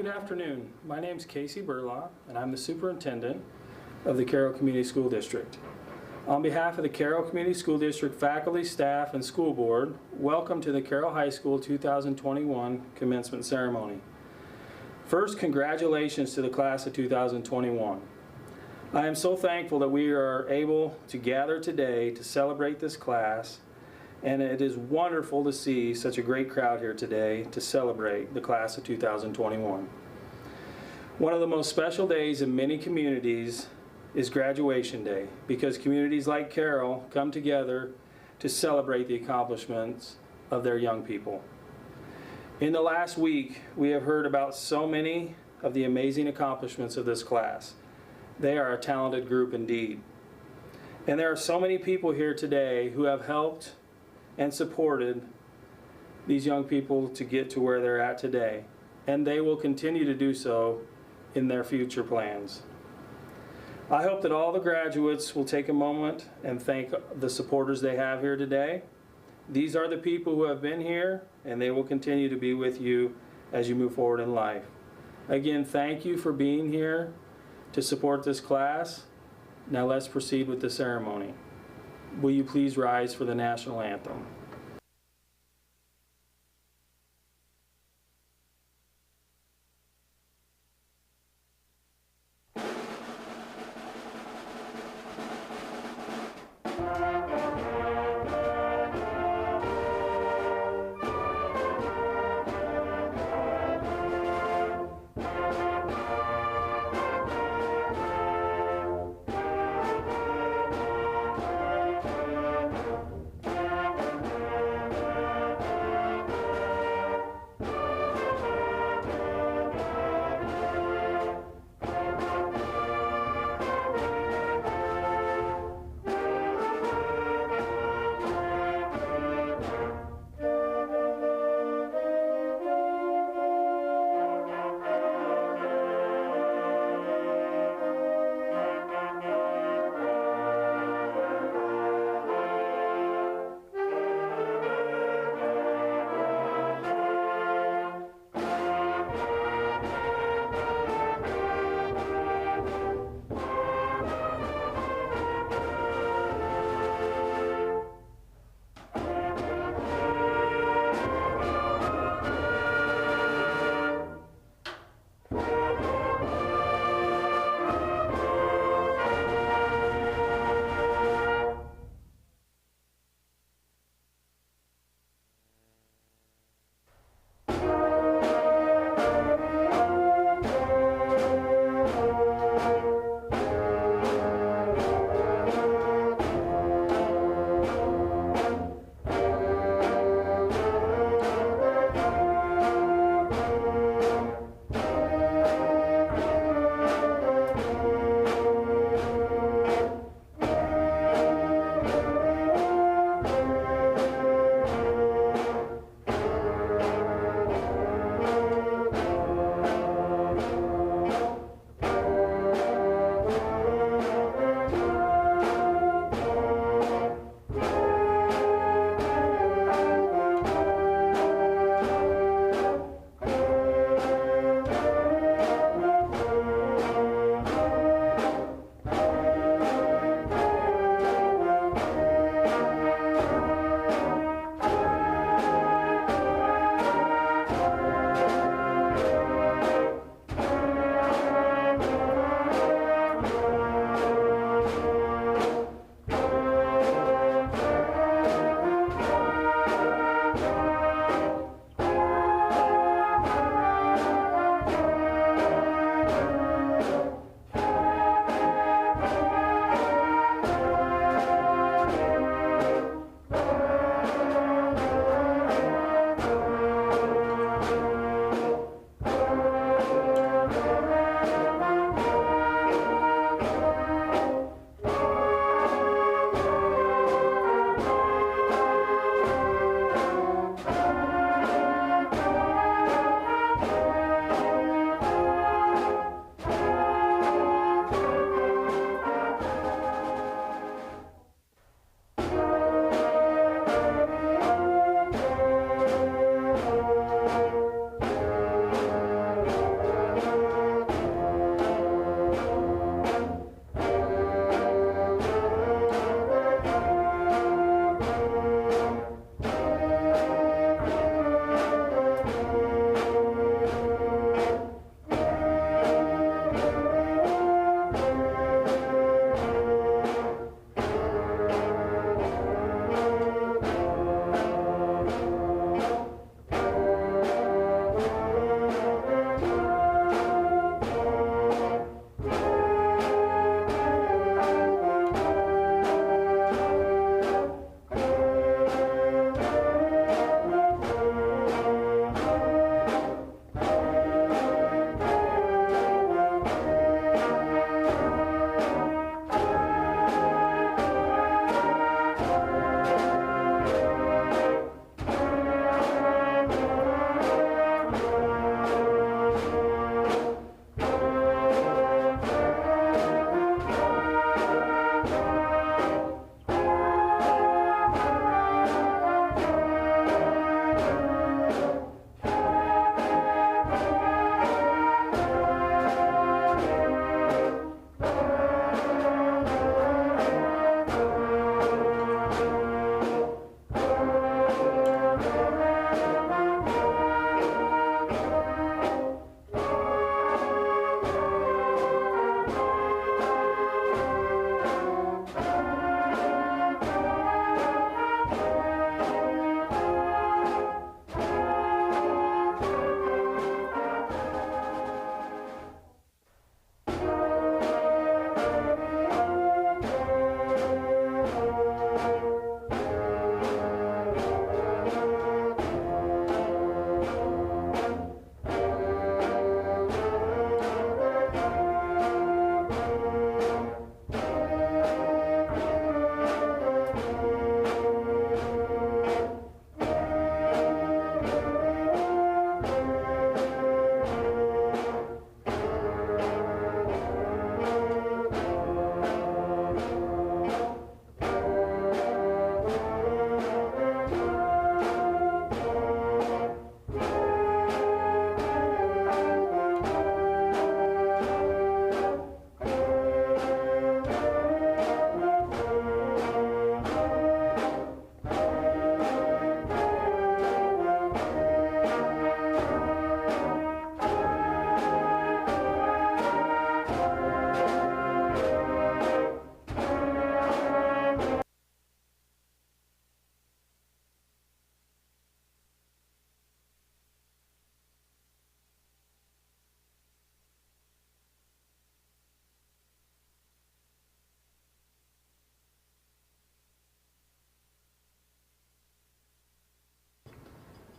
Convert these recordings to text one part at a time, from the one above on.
Good afternoon. My name is Casey Berlau, and I'm the superintendent of the Carroll Community School District. On behalf of the Carroll Community School District faculty, staff, and school board, welcome to the Carroll High School 2021 commencement ceremony. First, congratulations to the class of 2021. I am so thankful that we are able to gather today to celebrate this class, and it is wonderful to see such a great crowd here today to celebrate the class of 2021. One of the most special days in many communities is graduation day, because communities like Carroll come together to celebrate the accomplishments of their young people. In the last week, we have heard about so many of the amazing accomplishments of this class. They are a talented group indeed. And there are so many people here today who have helped and supported these young people to get to where they're at today. And they will continue to do so in their future plans. I hope that all the graduates will take a moment and thank the supporters they have here today. These are the people who have been here, and they will continue to be with you as you move forward in life. Again, thank you for being here to support this class. Now let's proceed with the ceremony. Will you please rise for the national anthem?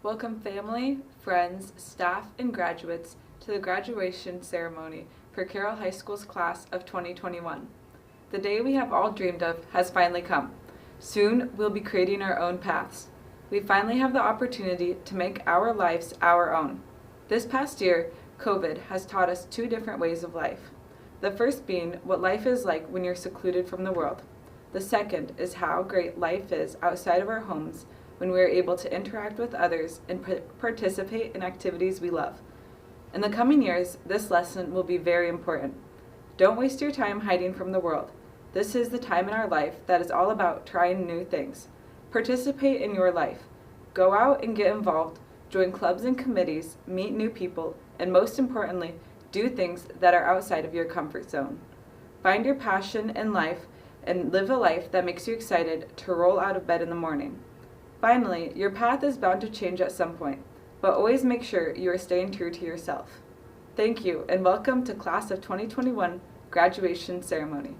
Welcome family, friends, staff, and graduates to the graduation ceremony for Carroll High School's class of 2021. The day we have all dreamed of has finally come. Soon we'll be creating our own paths. We finally have the opportunity to make our lives our own. This past year, COVID has taught us two different ways of life. The first being what life is like when you're secluded from the world. The second is how great life is outside of our homes when we are able to interact with others and participate in activities we love. In the coming years, this lesson will be very important. Don't waste your time hiding from the world. This is the time in our life that is all about trying new things. Participate in your life. Go out and get involved, join clubs and committees, meet new people, and most importantly, do things that are outside of your comfort zone. Find your passion in life and live a life that makes you excited to roll out of bed in the morning. Finally, your path is bound to change at some point, but always make sure you are staying true to yourself. Thank you, and welcome to Class of 2021 Graduation Ceremony.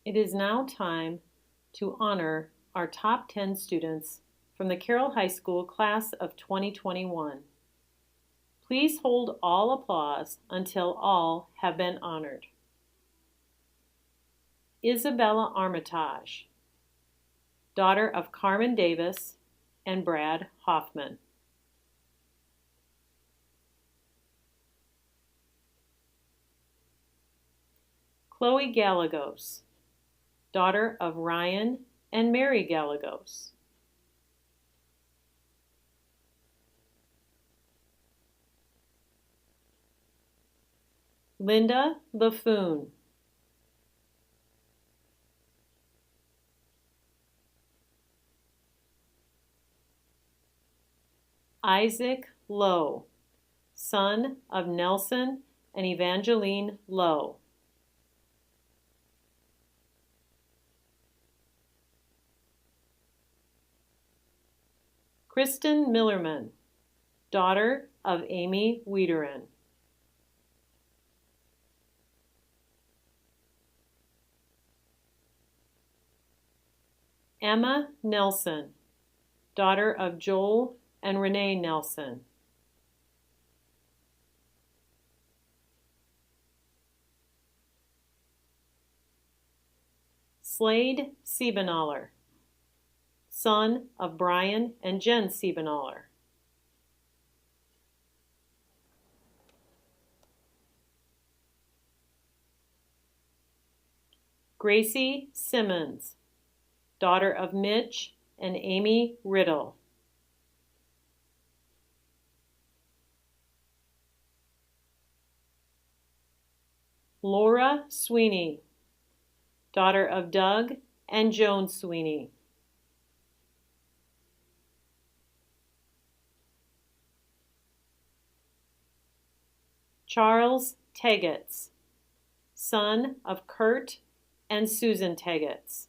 It is now time to honor our top 10 students from the Carroll High School class of 2021. Please hold all applause until all have been honored. Isabella Armitage, daughter of Carmen Davis and Brad Hoffman. Chloe Gallegos, daughter of Ryan and Mary Gallegos. Linda LaFoon, Isaac Lowe, son of Nelson and Evangeline Lowe. Kristen Millerman, daughter of Amy Wiederin. Emma Nelson, daughter of Joel and Renee Nelson. Slade Siebenaller, son of Brian and Jen Siebenaller. Gracie Simmons, daughter of Mitch and Amy Riddle. Laura Sweeney, daughter of Doug and Joan Sweeney. Charles Tegetts, son of Kurt and Susan Tegetts.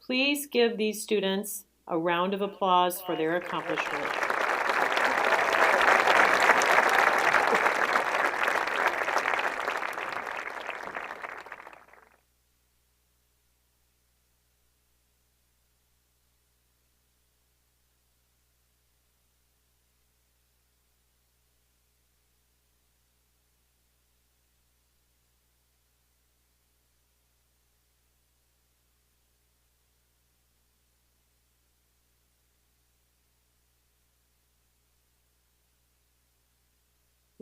Please give these students a round of applause for their accomplishment.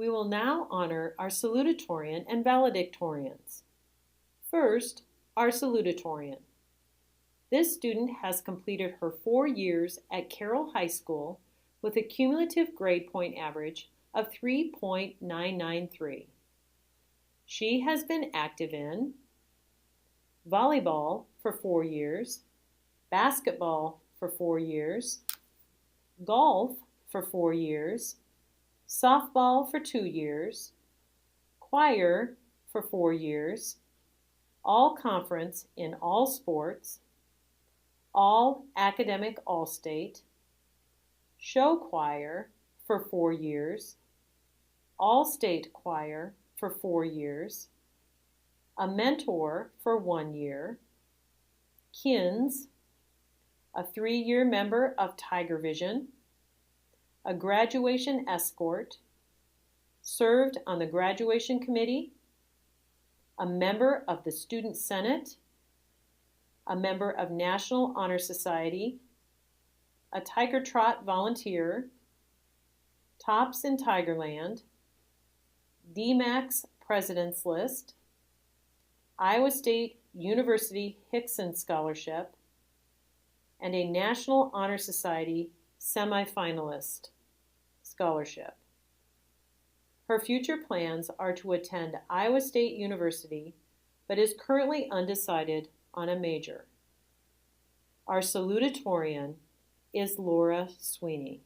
We will now honor our salutatorian and valedictorians. First, our salutatorian. This student has completed her 4 years at Carroll High School with a cumulative grade point average of 3.993. She has been active in volleyball for 4 years, basketball for 4 years, golf for 4 years, softball for 2 years, choir for 4 years, all conference in all sports, all academic all-state, show choir for 4 years, all-state choir for 4 years, a mentor for 1 year, KINS, a 3-year member of Tiger Vision, a graduation escort, served on the graduation committee, a member of the Student Senate, a member of National Honor Society, a Tiger Trot volunteer, Tops in Tigerland, DMAC's President's List, Iowa State University Hickson Scholarship, and a National Honor Society semifinalist scholarship. Her future plans are to attend Iowa State University, but is currently undecided on a major. Our salutatorian is Laura Sweeney.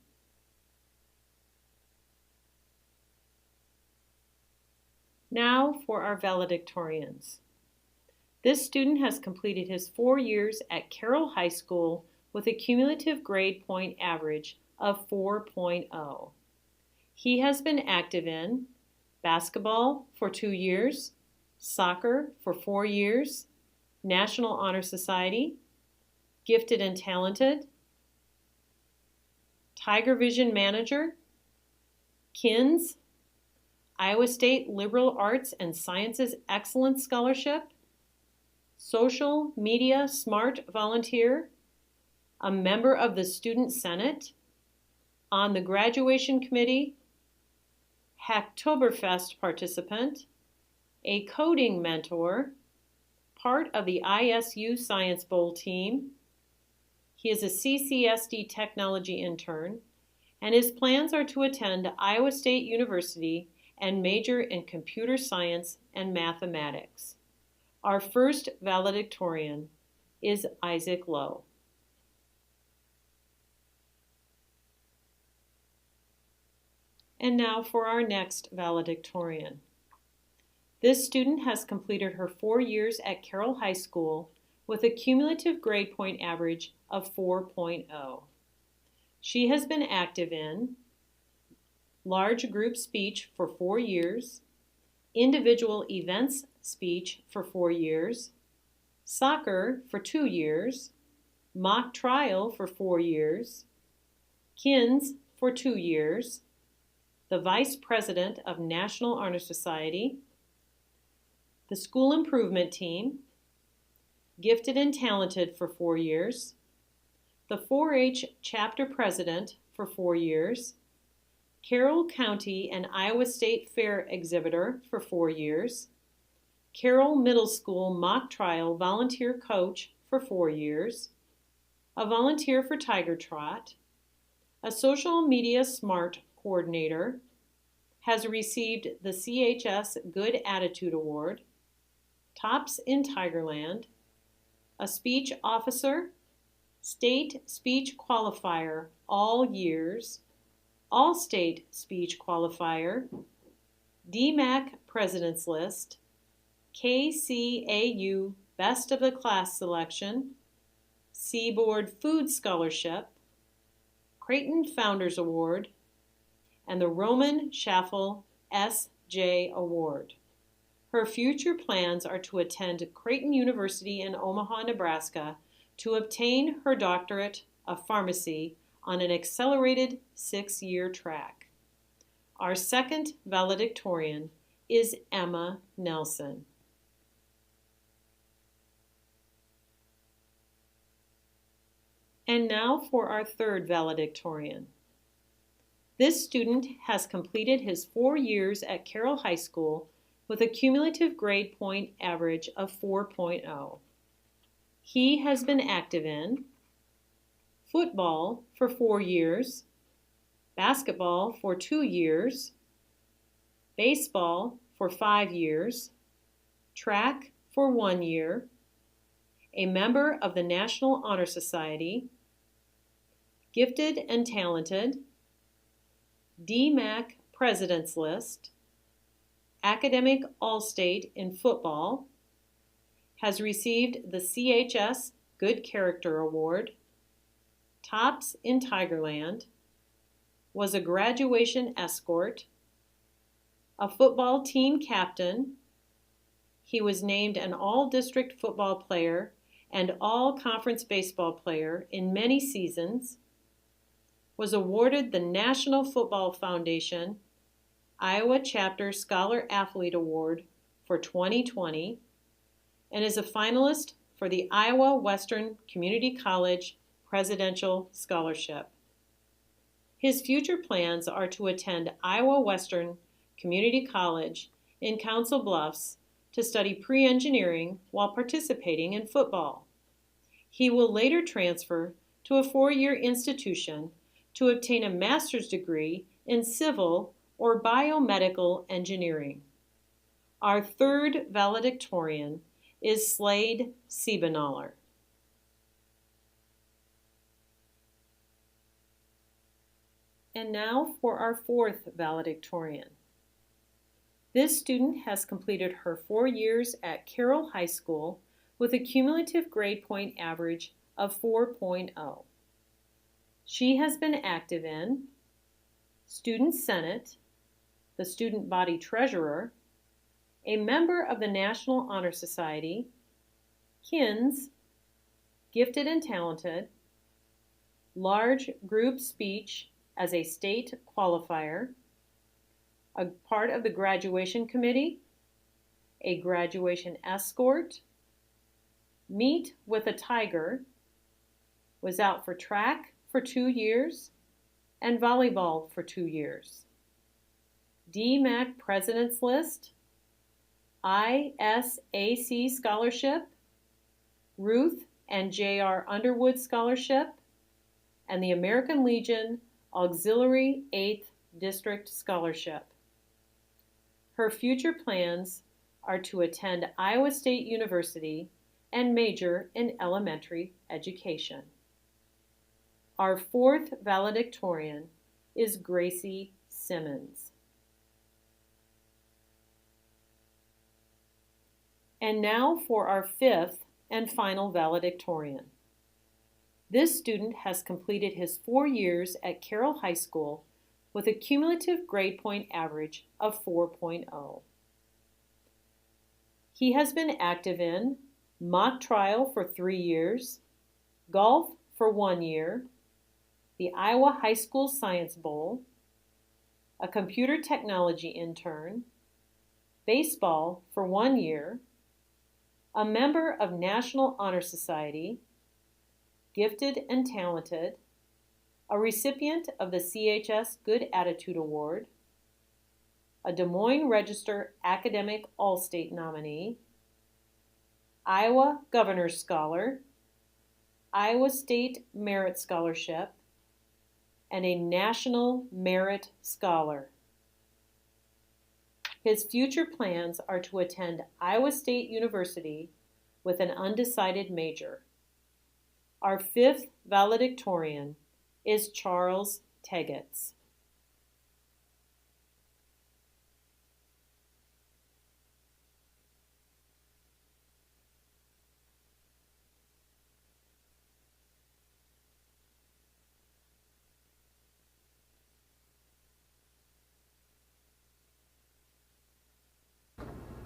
Now for our valedictorians. This student has completed his 4 years at Carroll High School with a cumulative grade point average of 4.0. He has been active in basketball for 2 years, soccer for 4 years, National Honor Society, Gifted and Talented, Tiger Vision Manager, KINS, Iowa State Liberal Arts and Sciences Excellence Scholarship, Social Media Smart Volunteer, a member of the Student Senate, on the graduation committee, Hacktoberfest participant, a coding mentor, part of the ISU Science Bowl team. He is a CCSD technology intern, and his plans are to attend Iowa State University and major in computer science and mathematics. Our first valedictorian is Isaac Lowe. And now for our next valedictorian. This student has completed her 4 years at Carroll High School with a cumulative grade point average of 4.0. She has been active in large group speech for 4 years, individual events speech for 4 years, soccer for 2 years, mock trial for 4 years, KINS for 2 years, the Vice President of National Honor Society, the School Improvement Team, Gifted and Talented for 4 years, the 4-H Chapter President for 4 years, Carroll County and Iowa State Fair Exhibitor for 4 years, Carroll Middle School Mock Trial Volunteer Coach for 4 years, a volunteer for Tiger Trot, a Social Media Smart Coordinator, has received the CHS Good Attitude Award, Tops in Tigerland, a speech officer, state speech qualifier all years, all-state speech qualifier, DMAC President's List, KCAU Best of the Class Selection, Seaboard Food Scholarship, Creighton Founders Award, and the Roman Schaffel S.J. Award. Her future plans are to attend Creighton University in Omaha, Nebraska to obtain her doctorate of pharmacy on an accelerated 6-year track. Our second valedictorian is Emma Nelson. And now for our third valedictorian. This student has completed his 4 years at Carroll High School with a cumulative grade point average of 4.0. He has been active in football for 4 years, basketball for 2 years, baseball for 5 years, track for 1 year, a member of the National Honor Society, gifted and talented, DMAC President's List, academic All-State in football, has received the CHS Good Character Award, tops in Tigerland, was a graduation escort, a football team captain. He was named an all-district football player and all-conference baseball player in many seasons, was awarded the National Football Foundation Iowa Chapter Scholar Athlete Award for 2020, and is a finalist for the Iowa Western Community College Presidential Scholarship. His future plans are to attend Iowa Western Community College in Council Bluffs to study pre-engineering while participating in football. He will later transfer to a 4-year institution to obtain a master's degree in civil or biomedical engineering. Our third valedictorian is Slade Siebenaller. And now for our fourth valedictorian. This student has completed her 4 years at Carroll High School with a cumulative grade point average of 4.0. She has been active in Student Senate, the Student Body Treasurer, a member of the National Honor Society, KINS, gifted and talented, large group speech as a state qualifier, a part of the graduation committee, a graduation escort, meet with a tiger, was out for track for 2 years, and volleyball for 2 years. DMAC President's List, ISAC Scholarship, Ruth and J.R. Underwood Scholarship, and the American Legion Auxiliary 8th District Scholarship. Her future plans are to attend Iowa State University and major in elementary education. Our fourth valedictorian is Gracie Simmons. And now for our fifth and final valedictorian. This student has completed his 4 years at Carroll High School with a cumulative grade point average of 4.0. He has been active in mock trial for 3 years, golf for 1 year, the Iowa High School Science Bowl, a computer technology intern, baseball for 1 year, a member of National Honor Society, gifted and talented, a recipient of the CHS Good Attitude Award, a Des Moines Register Academic All-State nominee, Iowa Governor's Scholar, Iowa State Merit Scholarship, and a National Merit Scholar. His future plans are to attend Iowa State University with an undecided major. Our fifth valedictorian is Charles Tegetts.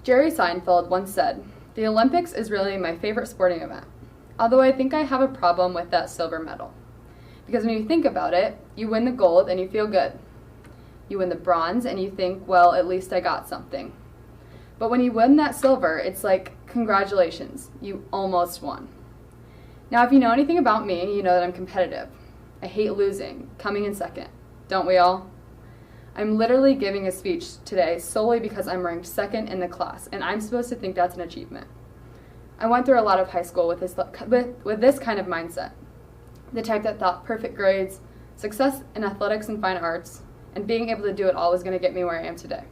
Jerry Seinfeld once said, "The Olympics is really my favorite sporting event, although I think I have a problem with that silver medal. Because when you think about it, you win the gold and you feel good. You win the bronze and you think, well, at least I got something. But when you win that silver, it's like, congratulations, you almost won." Now, if you know anything about me, you know that I'm competitive. I hate losing, coming in second. Don't we all? I'm literally giving a speech today solely because I'm ranked second in the class, and I'm supposed to think that's an achievement. I went through a lot of high school with this kind of mindset, the type that thought perfect grades, success in athletics and fine arts, and being able to do it all was going to get me where I am today.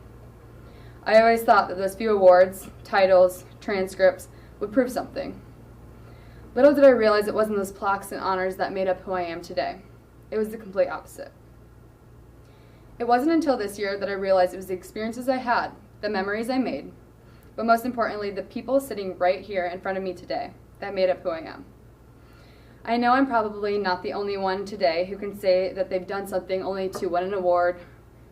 I always thought that those few awards, titles, transcripts would prove something. Little did I realize it wasn't those plaques and honors that made up who I am today. It was the complete opposite. It wasn't until this year that I realized it was the experiences I had, the memories I made, but most importantly, the people sitting right here in front of me today that made up who I am. I know I'm probably not the only one today who can say that they've done something only to win an award,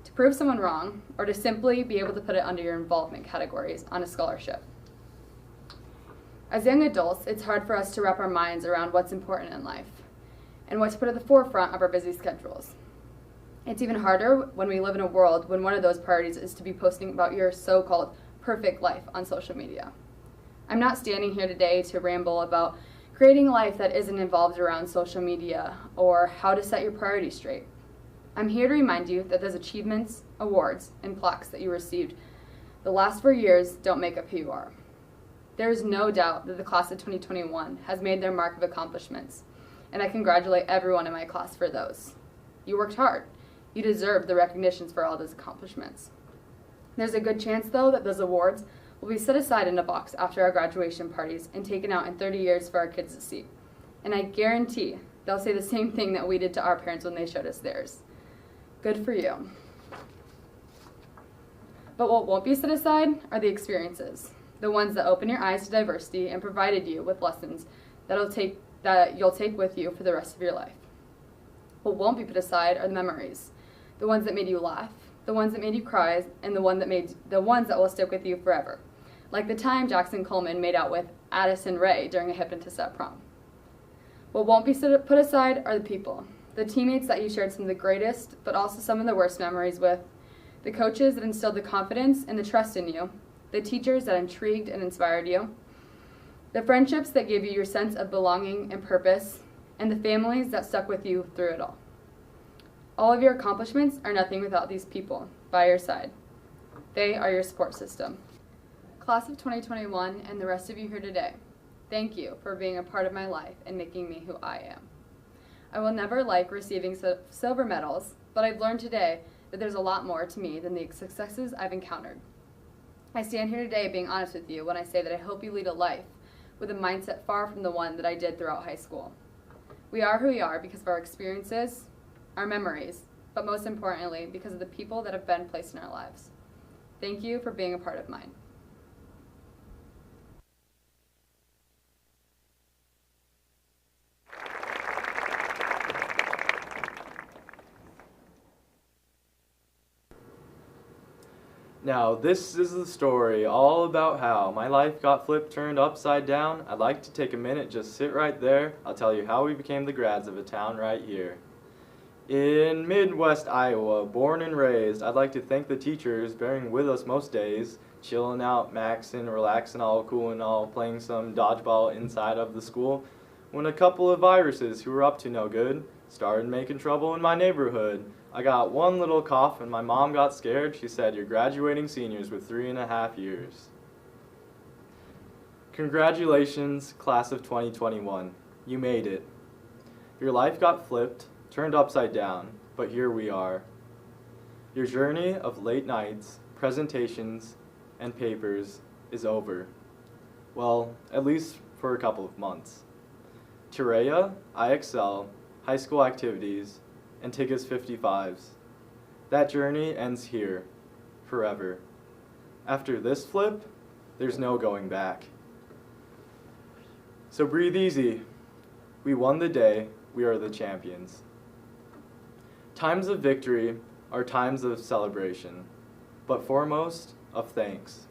to prove someone wrong, or to simply be able to put it under your involvement categories on a scholarship. As young adults, it's hard for us to wrap our minds around what's important in life and what to put at the forefront of our busy schedules. It's even harder when we live in a world when one of those priorities is to be posting about your so-called perfect life on social media. I'm not standing here today to ramble about creating a life that isn't involved around social media or how to set your priorities straight. I'm here to remind you that those achievements, awards, and plaques that you received the last 4 years don't make up who you are. There is no doubt that the class of 2021 has made their mark of accomplishments, and I congratulate everyone in my class for those. You worked hard. You deserve the recognitions for all those accomplishments. There's a good chance, though, that those awards will be set aside in a box after our graduation parties and taken out in 30 years for our kids to see. And I guarantee they'll say the same thing that we did to our parents when they showed us theirs. Good for you. But what won't be set aside are the experiences, the ones that open your eyes to diversity and provided you with lessons that you'll take with you for the rest of your life. What won't be put aside are the memories, the ones that made you laugh, the ones that made you cry, and the ones that will stick with you forever. Like the time Jackson Coleman made out with Addison Rae during a hypnotist at prom. What won't be put aside are the people, the teammates that you shared some of the greatest, but also some of the worst memories with, the coaches that instilled the confidence and the trust in you, the teachers that intrigued and inspired you, the friendships that gave you your sense of belonging and purpose, and the families that stuck with you through it all. All of your accomplishments are nothing without these people by your side. They are your support system. Class of 2021 and the rest of you here today, thank you for being a part of my life and making me who I am. I will never like receiving silver medals, but I've learned today that there's a lot more to me than the successes I've encountered. I stand here today being honest with you when I say that I hope you lead a life with a mindset far from the one that I did throughout high school. We are who we are because of our experiences, our memories, but most importantly, because of the people that have been placed in our lives. Thank you for being a part of mine. Now, this is the story all about how my life got turned upside down. I'd like to take a minute, just sit right there. I'll tell you how we became the grads of a town right here. In Midwest Iowa, born and raised, I'd like to thank the teachers bearing with us most days, chilling out, maxing, relaxing, all cool and all, playing some dodgeball inside of the school, when a couple of viruses who were up to no good started making trouble in my neighborhood. I got one little cough and my mom got scared. She said, "You're graduating seniors with 3.5 years. Congratulations, class of 2021. You made it. Your life got flipped, turned upside down, but here we are. Your journey of late nights, presentations, and papers is over. Well, at least for a couple of months. Turea, IXL, high school activities, and tickets 55s. That journey ends here, forever. After this flip, there's no going back. So breathe easy. We won the day. We are the champions. Times of victory are times of celebration, but foremost of thanks.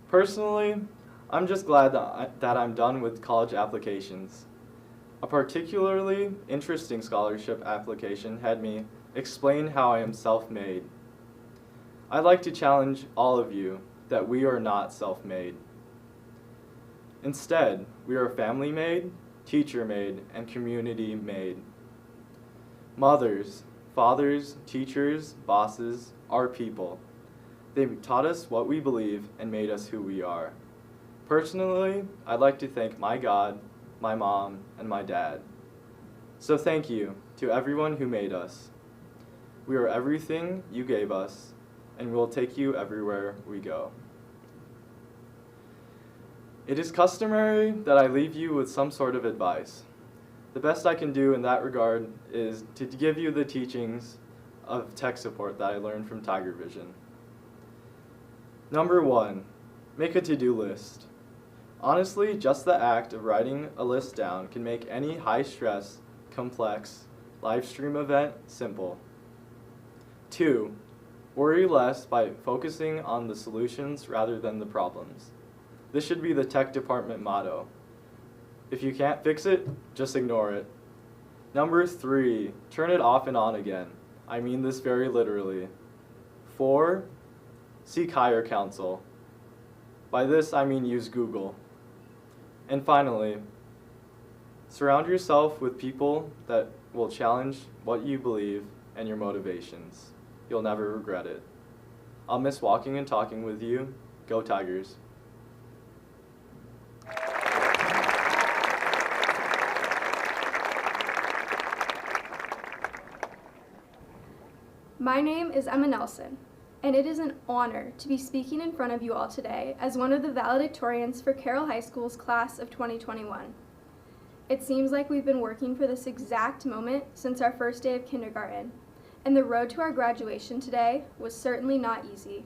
Personally, I'm just glad that I'm done with college applications. A particularly interesting scholarship application had me explain how I am self-made. I'd like to challenge all of you that we are not self-made. Instead, we are family-made, teacher-made, and community-made. Mothers, fathers, teachers, bosses, our people. They taught us what we believe and made us who we are. Personally, I'd like to thank my God, my mom, and my dad. So thank you to everyone who made us. We are everything you gave us, and we will take you everywhere we go. It is customary that I leave you with some sort of advice. The best I can do in that regard is to give you the teachings of tech support that I learned from Tiger Vision. Number 1, make a to-do list. Honestly, just the act of writing a list down can make any high-stress, complex live stream event simple. 2, worry less by focusing on the solutions rather than the problems. This should be the tech department motto. If you can't fix it, just ignore it. Number 3, turn it off and on again. I mean this very literally. 4, seek higher counsel. By this, I mean use Google. And finally, surround yourself with people that will challenge what you believe and your motivations. You'll never regret it. I'll miss walking and talking with you. Go Tigers. My name is Emma Nelson, and it is an honor to be speaking in front of you all today as one of the valedictorians for Carroll High School's class of 2021. It seems like we've been working for this exact moment since our first day of kindergarten, and the road to our graduation today was certainly not easy.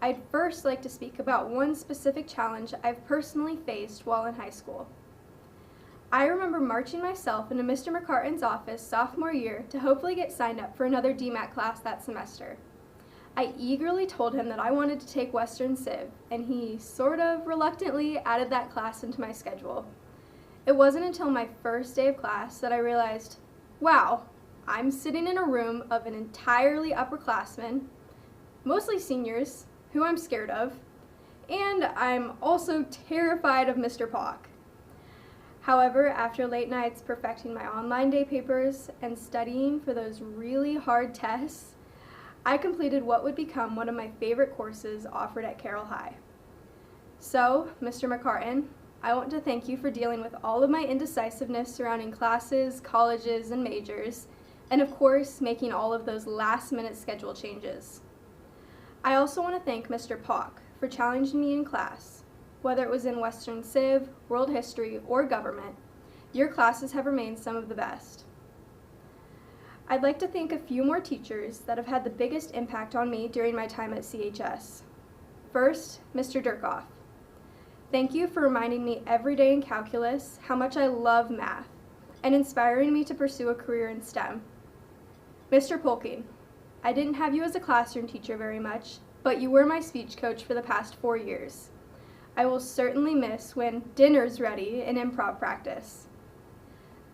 I'd first like to speak about one specific challenge I've personally faced while in high school. I remember marching myself into Mr. McCartan's office sophomore year to hopefully get signed up for another DMAT class that semester. I eagerly told him that I wanted to take Western Civ, and he sort of reluctantly added that class into my schedule. It wasn't until my first day of class that I realized, wow, I'm sitting in a room of an entirely upperclassmen, mostly seniors, who I'm scared of, and I'm also terrified of Mr. Pock. However, after late nights perfecting my online day papers and studying for those really hard tests, I completed what would become one of my favorite courses offered at Carroll High. So, Mr. McCartan, I want to thank you for dealing with all of my indecisiveness surrounding classes, colleges, and majors, and of course, making all of those last-minute schedule changes. I also want to thank Mr. Pock for challenging me in class. Whether it was in Western Civ, World History, or Government, your classes have remained some of the best. I'd like to thank a few more teachers that have had the biggest impact on me during my time at CHS. First, Mr. Durkoff. Thank you for reminding me every day in calculus how much I love math and inspiring me to pursue a career in STEM. Mr. Polking, I didn't have you as a classroom teacher very much, but you were my speech coach for the past 4 years. I will certainly miss when dinner's ready in improv practice.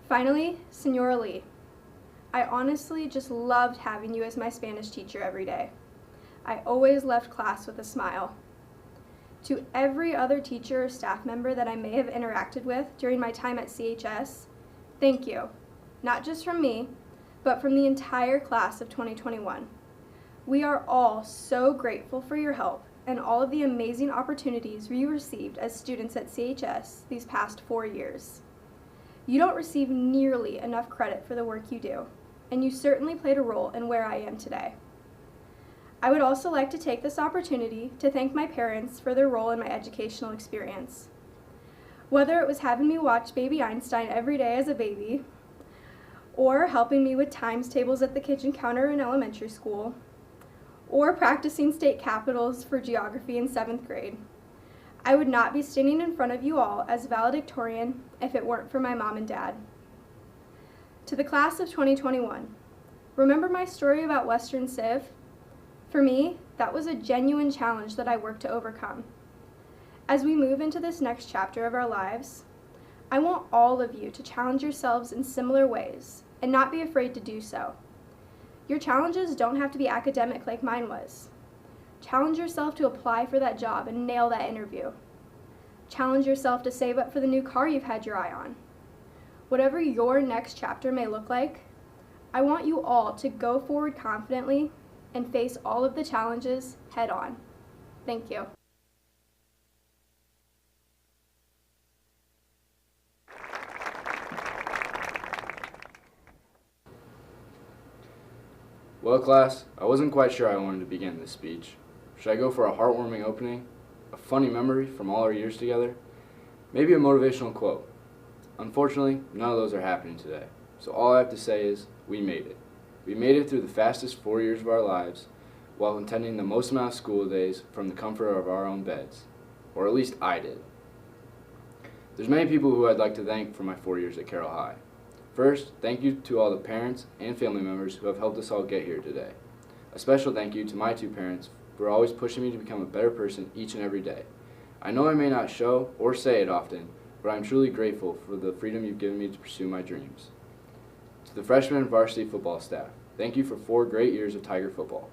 Finally, Senora Lee. I honestly just loved having you as my Spanish teacher every day. I always left class with a smile. To every other teacher or staff member that I may have interacted with during my time at CHS, thank you. Not just from me, but from the entire class of 2021. We are all so grateful for your help and all of the amazing opportunities we received as students at CHS these past 4 years. You don't receive nearly enough credit for the work you do, and you certainly played a role in where I am today. I would also like to take this opportunity to thank my parents for their role in my educational experience. Whether it was having me watch Baby Einstein every day as a baby, or helping me with times tables at the kitchen counter in elementary school, or practicing state capitals for geography in 7th grade. I would not be standing in front of you all as valedictorian if it weren't for my mom and dad. To the class of 2021, remember my story about Western Civ? For me, that was a genuine challenge that I worked to overcome. As we move into this next chapter of our lives, I want all of you to challenge yourselves in similar ways and not be afraid to do so. Your challenges don't have to be academic like mine was. Challenge yourself to apply for that job and nail that interview. Challenge yourself to save up for the new car you've had your eye on. Whatever your next chapter may look like, I want you all to go forward confidently and face all of the challenges head on. Thank you. Well, class, I wasn't quite sure how I wanted to begin this speech. Should I go for a heartwarming opening? A funny memory from all our years together? Maybe a motivational quote? Unfortunately, none of those are happening today. So all I have to say is, we made it. We made it through the fastest 4 years of our lives while attending the most amount of school days from the comfort of our own beds. Or at least I did. There's many people who I'd like to thank for my 4 years at Carroll High. First, thank you to all the parents and family members who have helped us all get here today. A special thank you to my two parents for always pushing me to become a better person each and every day. I know I may not show or say it often, but I'm truly grateful for the freedom you've given me to pursue my dreams. To the freshman and varsity football staff, thank you for 4 great years of Tiger football.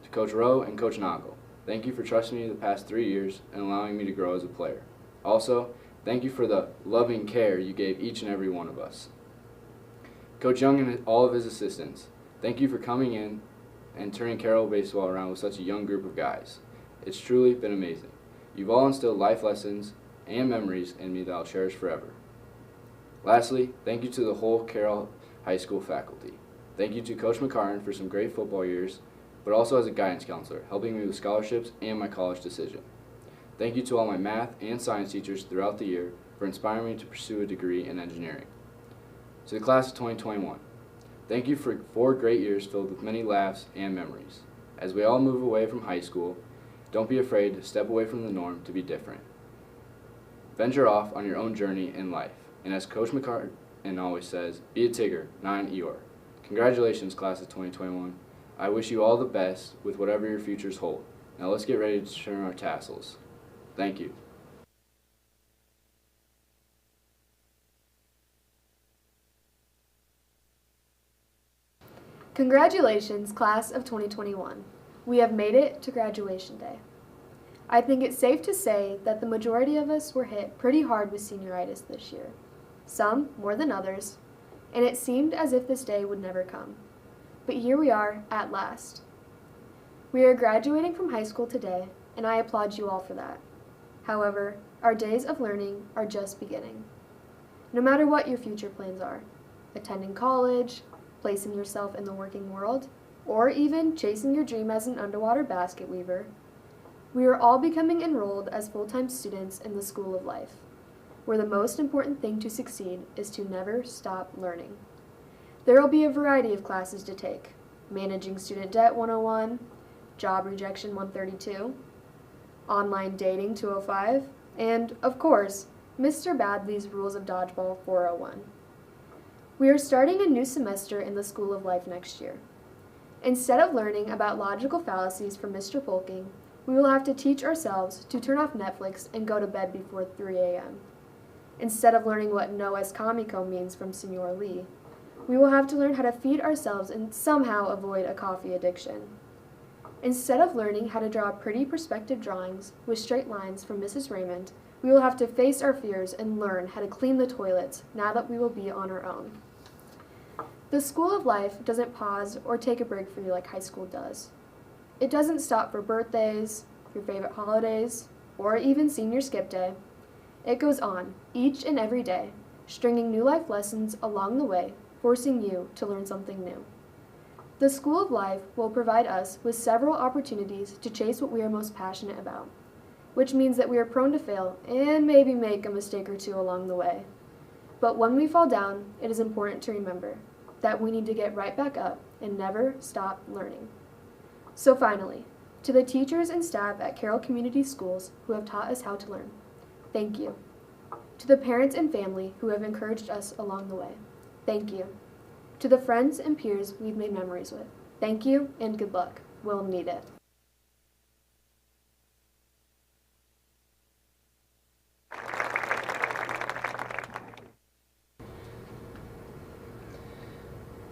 To Coach Rowe and Coach Noggle, thank you for trusting me the past 3 years and allowing me to grow as a player. Also, thank you for the loving care you gave each and every one of us. Coach Young and all of his assistants, thank you for coming in and turning Carroll baseball around with such a young group of guys. It's truly been amazing. You've all instilled life lessons and memories in me that I'll cherish forever. Lastly, thank you to the whole Carroll High School faculty. Thank you to Coach McCartan for some great football years, but also as a guidance counselor, helping me with scholarships and my college decision. Thank you to all my math and science teachers throughout the year for inspiring me to pursue a degree in engineering. To the class of 2021, thank you for 4 great years filled with many laughs and memories. As we all move away from high school, don't be afraid to step away from the norm to be different. Venture off on your own journey in life, and as Coach McCartan always says, be a Tigger, not an Eeyore. Congratulations, class of 2021. I wish you all the best with whatever your futures hold. Now let's get ready to turn our tassels. Thank you. Congratulations, class of 2021. We have made it to graduation day. I think it's safe to say that the majority of us were hit pretty hard with senioritis this year. Some more than others, and it seemed as if this day would never come. But here we are at last. We are graduating from high school today, and I applaud you all for that. However, our days of learning are just beginning. No matter what your future plans are, attending college, placing yourself in the working world, or even chasing your dream as an underwater basket weaver, we are all becoming enrolled as full-time students in the School of Life, where the most important thing to succeed is to never stop learning. There will be a variety of classes to take: Managing Student Debt 101, Job Rejection 132, Online Dating 205, and, of course, Mr. Badley's Rules of Dodgeball 401. We are starting a new semester in the School of Life next year. Instead of learning about logical fallacies from Mr. Polking, we will have to teach ourselves to turn off Netflix and go to bed before 3 a.m. Instead of learning what no es comico means from Senor Lee, we will have to learn how to feed ourselves and somehow avoid a coffee addiction. Instead of learning how to draw pretty perspective drawings with straight lines from Mrs. Raymond, we will have to face our fears and learn how to clean the toilets now that we will be on our own. The School of Life doesn't pause or take a break for you like high school does. It doesn't stop for birthdays, your favorite holidays, or even senior skip day. It goes on each and every day, stringing new life lessons along the way, forcing you to learn something new. The School of Life will provide us with several opportunities to chase what we are most passionate about, which means that we are prone to fail and maybe make a mistake or two along the way. But when we fall down, it is important to remember that we need to get right back up and never stop learning. So finally, to the teachers and staff at Carroll Community Schools who have taught us how to learn, thank you. To the parents and family who have encouraged us along the way, thank you. To the friends and peers we've made memories with, thank you and good luck. We'll need it.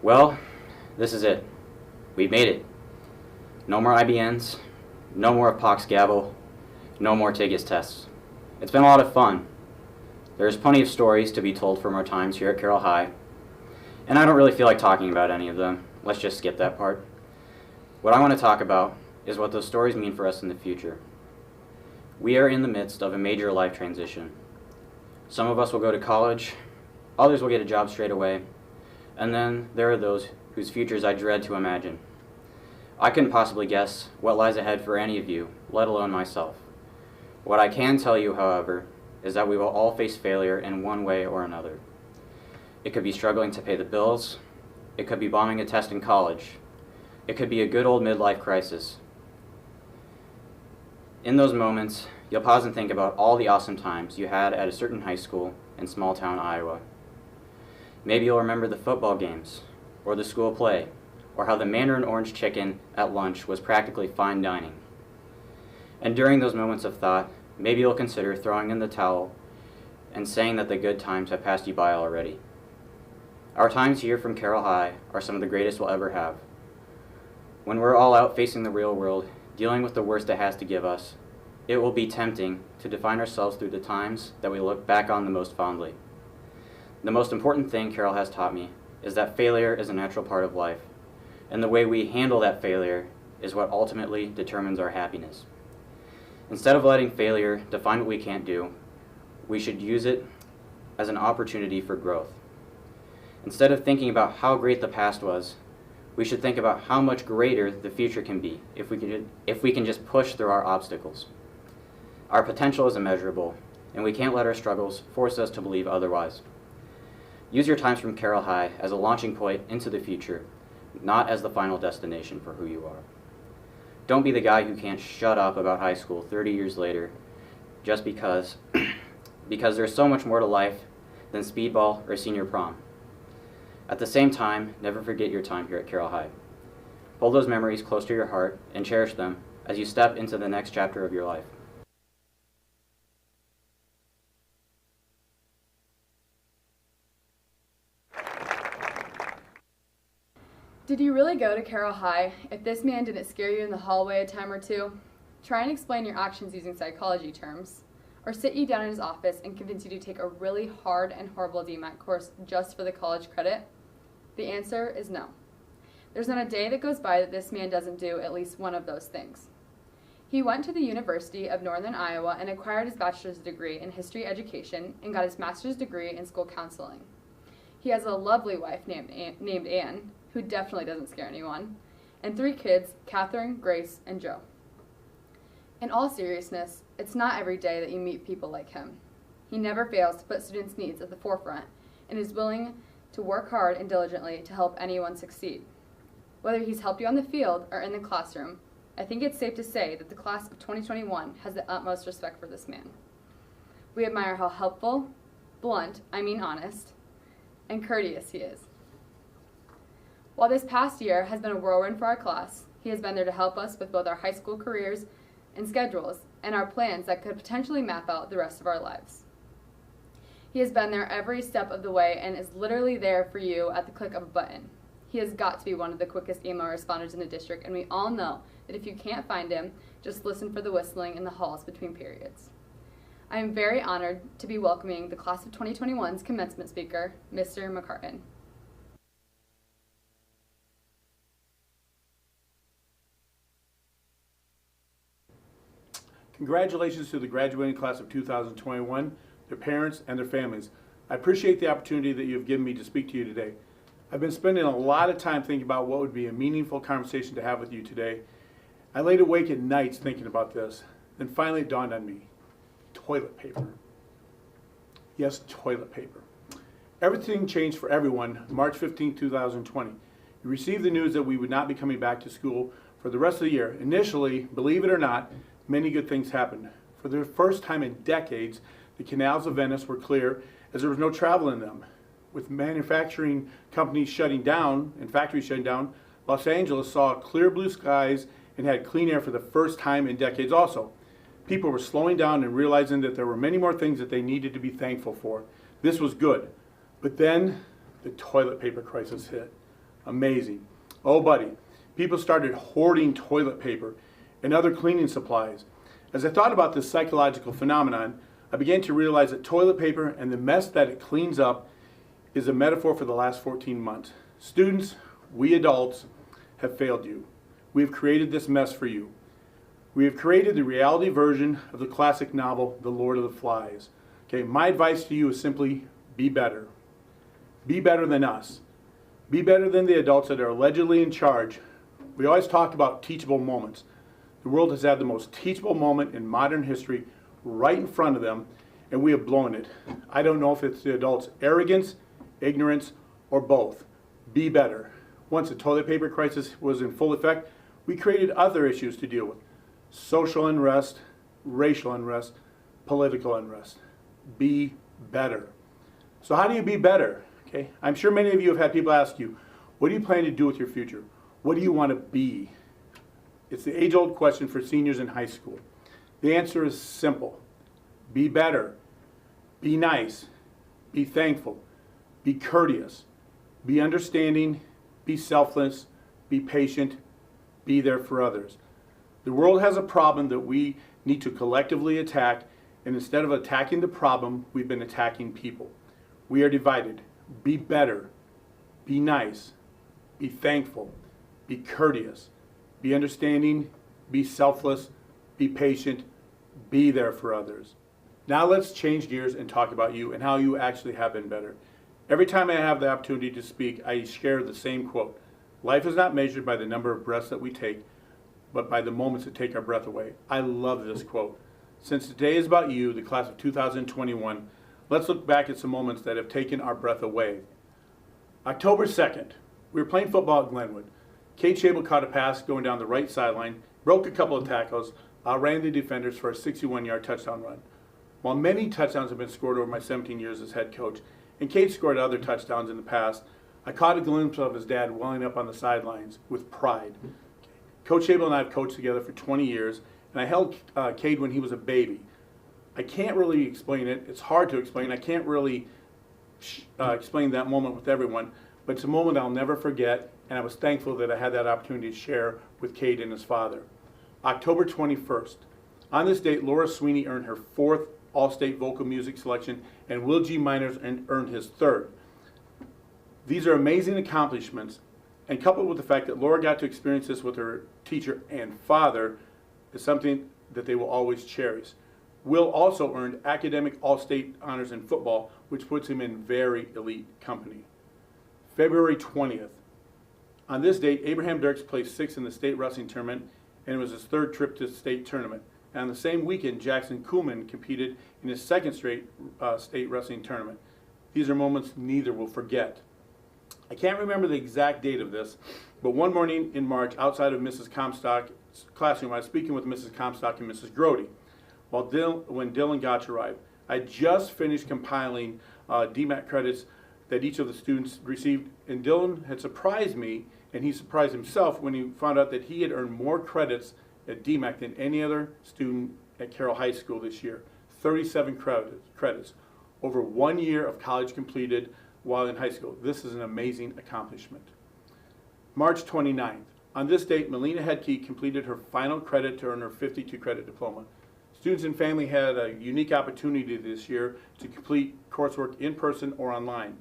Well, this is it. We've made it. No more IBNs, no more Pox Gavel, no more Tigas tests. It's been a lot of fun. There's plenty of stories to be told from our times here at Carroll High, And I don't really feel like talking about any of them. Let's just skip that part. What I want to talk about is what those stories mean for us in the future. We are in the midst of a major life transition. Some of us will go to college, others will get a job straight away, and then there are those whose futures I dread to imagine. I couldn't possibly guess what lies ahead for any of you, let alone myself. What I can tell you, however, is that we will all face failure in one way or another. It could be struggling to pay the bills, it could be bombing a test in college, it could be a good old midlife crisis. In those moments, you'll pause and think about all the awesome times you had at a certain high school in small town Iowa. Maybe you'll remember the football games, or the school play, or how the Mandarin orange chicken at lunch was practically fine dining. And during those moments of thought, maybe you'll consider throwing in the towel and saying that the good times have passed you by already. Our times here from Carroll High are some of the greatest we'll ever have. When we're all out facing the real world, dealing with the worst it has to give us, it will be tempting to define ourselves through the times that we look back on the most fondly. The most important thing Carroll has taught me is that failure is a natural part of life, and the way we handle that failure is what ultimately determines our happiness. Instead of letting failure define what we can't do, we should use it as an opportunity for growth. Instead of thinking about how great the past was, we should think about how much greater the future can be if we can just push through our obstacles. Our potential is immeasurable, and we can't let our struggles force us to believe otherwise. Use your times from Carroll High as a launching point into the future, not as the final destination for who you are. Don't be the guy who can't shut up about high school 30 years later just because there's so much more to life than speedball or senior prom. At the same time, never forget your time here at Carroll High. Hold those memories close to your heart and cherish them as you step into the next chapter of your life. Did you really go to Carroll High? If this man didn't scare you in the hallway a time or two, try and explain your actions using psychology terms, or sit you down in his office and convince you to take a really hard and horrible DMAT course just for the college credit? The answer is no. There's not a day that goes by that this man doesn't do at least one of those things. He went to the University of Northern Iowa and acquired his bachelor's degree in history education and got his master's degree in school counseling. He has a lovely wife named Anne, who definitely doesn't scare anyone, and 3 kids, Catherine, Grace, and Joe. In all seriousness, it's not every day that you meet people like him. He never fails to put students' needs at the forefront and is willing to work hard and diligently to help anyone succeed. Whether he's helped you on the field or in the classroom, I think it's safe to say that the class of 2021 has the utmost respect for this man. We admire how helpful, blunt, honest, and courteous he is. While this past year has been a whirlwind for our class, he has been there to help us with both our high school careers and schedules and our plans that could potentially map out the rest of our lives. He has been there every step of the way and is literally there for you at the click of a button. He has got to be one of the quickest email responders in the district, and we all know that if you can't find him, just listen for the whistling in the halls between periods. I am very honored to be welcoming the class of 2021's commencement speaker, Mr. McCartan. Congratulations to the graduating class of 2021, their parents, and their families. I appreciate the opportunity that you have given me to speak to you today. I've been spending a lot of time thinking about what would be a meaningful conversation to have with you today. I laid awake at nights thinking about this. Then finally it dawned on me. Toilet paper. Yes, toilet paper. Everything changed for everyone March 15, 2020. We received the news that we would not be coming back to school for the rest of the year. Initially, believe it or not, many good things happened. For the first time in decades, the canals of Venice were clear as there was no travel in them. With manufacturing companies shutting down and factories shutting down, Los Angeles saw clear blue skies and had clean air for the first time in decades also. People were slowing down and realizing that there were many more things that they needed to be thankful for. This was good. But then the toilet paper crisis hit. Amazing. Oh, buddy. People started hoarding toilet paper and other cleaning supplies. As I thought about this psychological phenomenon, I began to realize that toilet paper and the mess that it cleans up is a metaphor for the last 14 months. Students, we adults have failed you. We have created this mess for you. We have created the reality version of the classic novel, The Lord of the Flies. Okay, my advice to you is simply be better. Be better than us. Be better than the adults that are allegedly in charge. We always talk about teachable moments. The world has had the most teachable moment in modern history right in front of them, and we have blown it. I don't know if it's the adults' arrogance, ignorance, or both. Be better. Once the toilet paper crisis was in full effect, we created other issues to deal with. Social unrest, racial unrest, political unrest. Be better. So how do you be better? Okay, I'm sure many of you have had people ask you, what do you plan to do with your future? What do you want to be? It's the age-old question for seniors in high school. The answer is simple. Be better. Be nice. Be thankful. Be courteous. Be understanding. Be selfless. Be patient. Be there for others. The world has a problem that we need to collectively attack, and instead of attacking the problem, we've been attacking people. We are divided. Be better. Be nice. Be thankful. Be courteous. Be understanding. Be selfless. Be patient. Be there for others. Now let's change gears and talk about you and how you actually have been better. Every time I have the opportunity to speak, I share the same quote. Life is not measured by the number of breaths that we take, but by the moments that take our breath away. I love this quote. Since today is about you, the class of 2021, let's look back at some moments that have taken our breath away. October 2nd, we were playing football at Glenwood. Kate Shable caught a pass going down the right sideline, broke a couple of tackles, outran the defenders for a 61-yard touchdown run. While many touchdowns have been scored over my 17 years as head coach, and Kate scored other touchdowns in the past, I caught a glimpse of his dad welling up on the sidelines with pride. Coach Shable and I have coached together for 20 years, and I held Cade when he was a baby. I can't really explain it. It's hard to explain. I can't really explain that moment with everyone, but it's a moment I'll never forget, and I was thankful that I had that opportunity to share with Cade and his father. October 21st. On this date, Laura Sweeney earned her 4th All-State Vocal Music Selection, and Will G. Miners earned his 3rd. These are amazing accomplishments, and coupled with the fact that Laura got to experience this with her teacher and father, is something that they will always cherish. Will also earned academic All-State honors in football, which puts him in very elite company. February 20th. On this date, Abraham Dirks placed 6th in the state wrestling tournament, and it was his 3rd trip to the state tournament. And on the same weekend, Jackson Kuhlman competed in his 2nd straight state wrestling tournament. These are moments neither will forget. I can't remember the exact date of this, but one morning in March, outside of Mrs. Comstock's classroom, I was speaking with Mrs. Comstock and Mrs. Grody. When Dylan Gotch arrived, I just finished compiling DMAT credits that each of the students received, and Dylan had surprised me, and he surprised himself when he found out that he had earned more credits at DMAC than any other student at Carroll High School this year. 37 credits, over 1 year of college completed while in high school. This is an amazing accomplishment. March 29th. On this date, Melina Hedke completed her final credit to earn her 52 credit diploma. Students and family had a unique opportunity this year to complete coursework in person or online.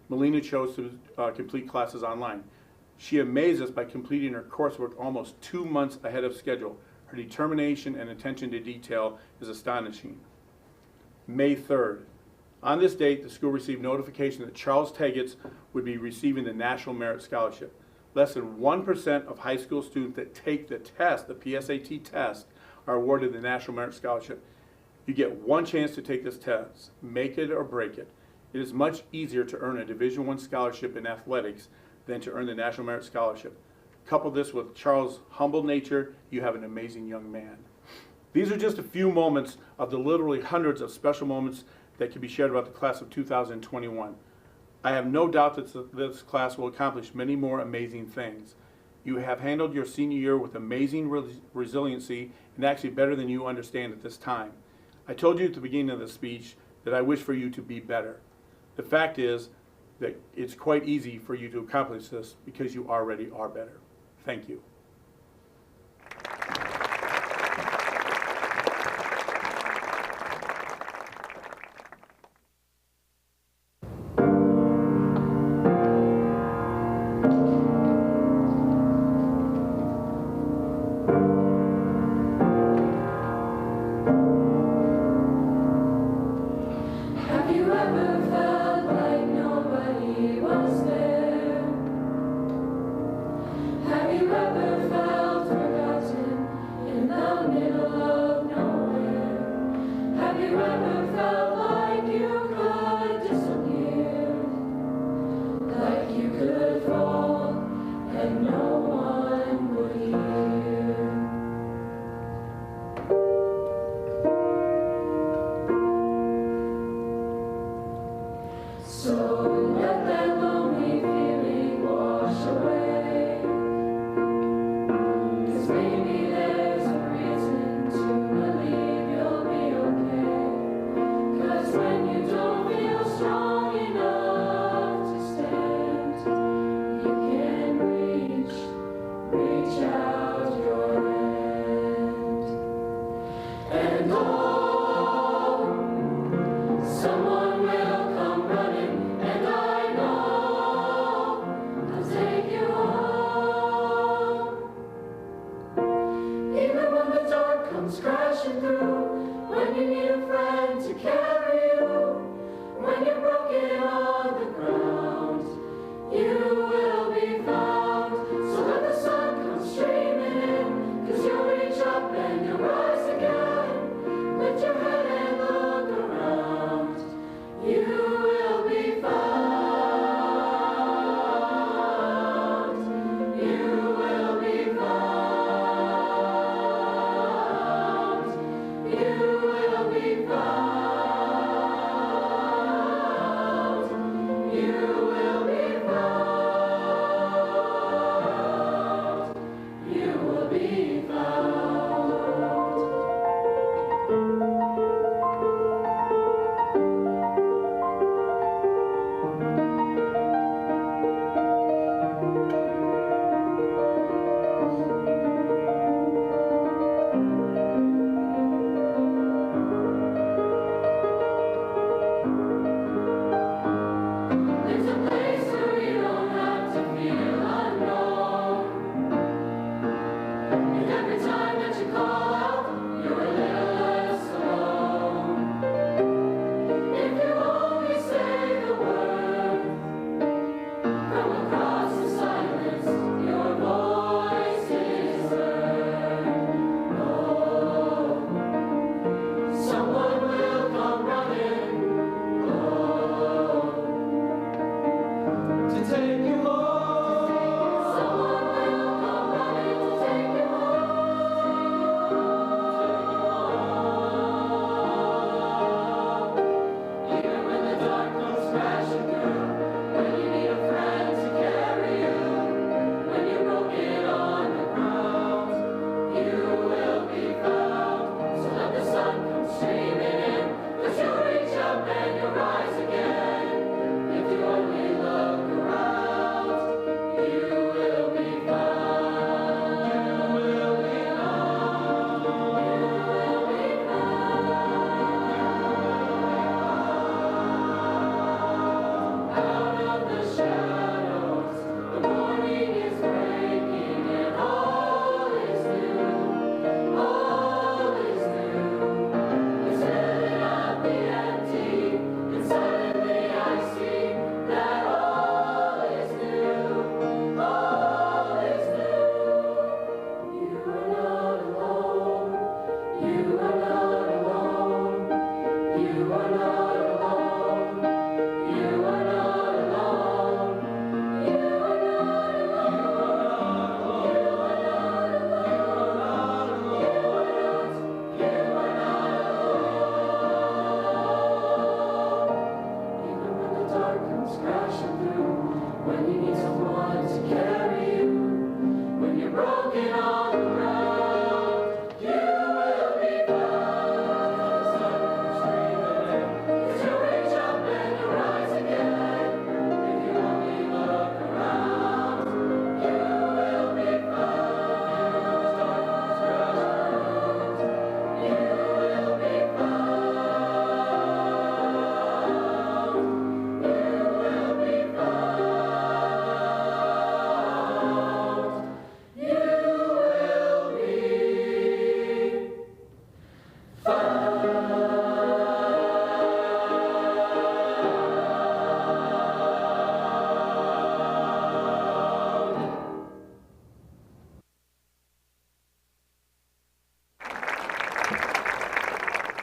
Melina chose to complete classes online. She amazed us by completing her coursework almost 2 months ahead of schedule. Her determination and attention to detail is astonishing. May 3rd. On this date, the school received notification that Charles Tegetts would be receiving the National Merit Scholarship. Less than 1% of high school students that take the test, the PSAT test, are awarded the National Merit Scholarship. You get one chance to take this test. Make it or break it. It is much easier to earn a Division I scholarship in athletics than to earn the National Merit Scholarship. Couple this with Charles' humble nature, you have an amazing young man. These are just a few moments of the literally hundreds of special moments that can be shared about the class of 2021. I have no doubt that this class will accomplish many more amazing things. You have handled your senior year with amazing resiliency, and actually better than you understand at this time. I told you at the beginning of the speech that I wish for you to be better. The fact is that it's quite easy for you to accomplish this because you already are better. Thank you.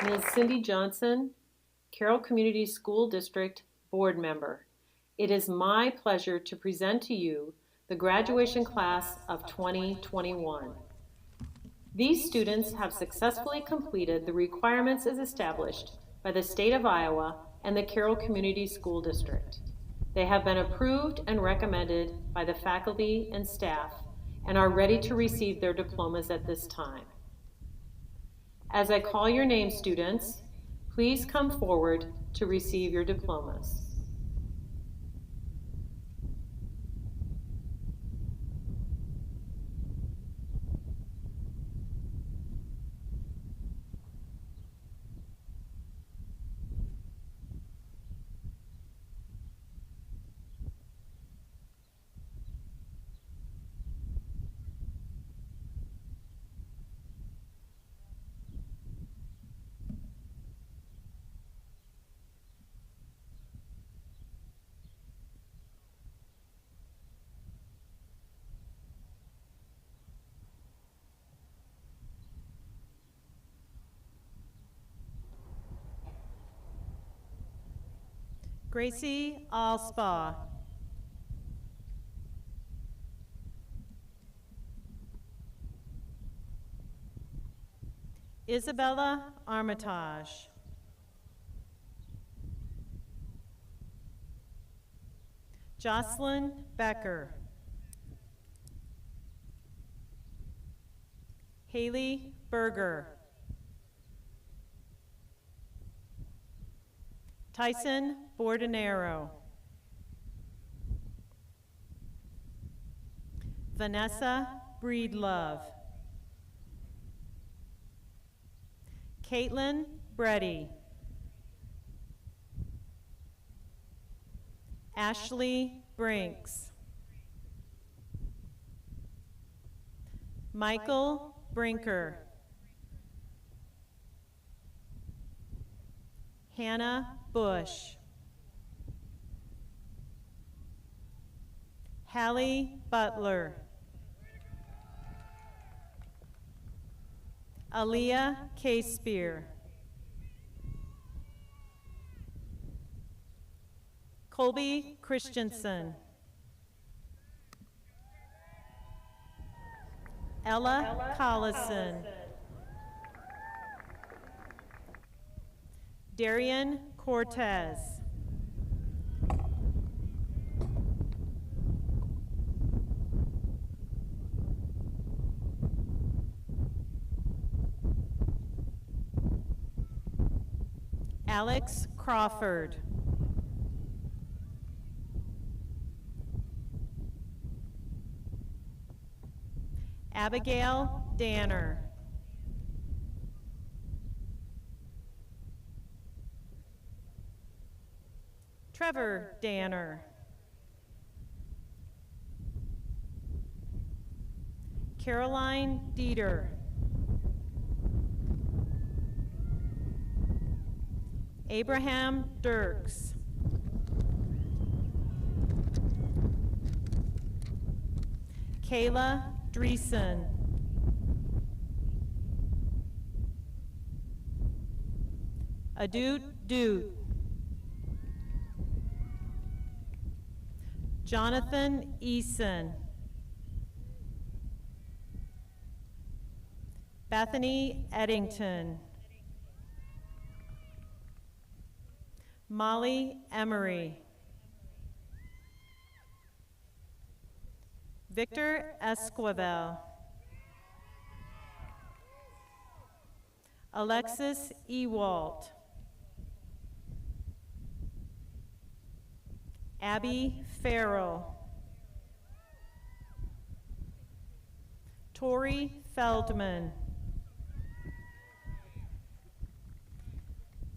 Ms. Cindy Johnson, Carroll Community School District Board Member. It is my pleasure to present to you the graduation class of 2021. These students have successfully completed the requirements as established by the state of Iowa and the Carroll Community School District. They have been approved and recommended by the faculty and staff and are ready to receive their diplomas at this time. As I call your name, students, please come forward to receive your diplomas. Gracie Allspaw. Isabella Armitage. Jocelyn Becker. Haley Berger. Tyson Bordenero. Vanessa Breedlove. Caitlin Breddy. Ashley Brinks. Michael Brinker. Hannah Bush. Hallie Butler. Aaliyah K. Spear. Colby Christensen. Ella Collison. Darian Cortez. Alex Crawford. Abigail Danner. Trevor Danner. Caroline Dieter. Abraham Dirks. Kayla Dreesen. Adut Doot. Jonathan Eason. Bethany Eddington. Molly Emery. Victor Esquivel. Alexis Ewalt. Abby Farrell. Tori Feldman.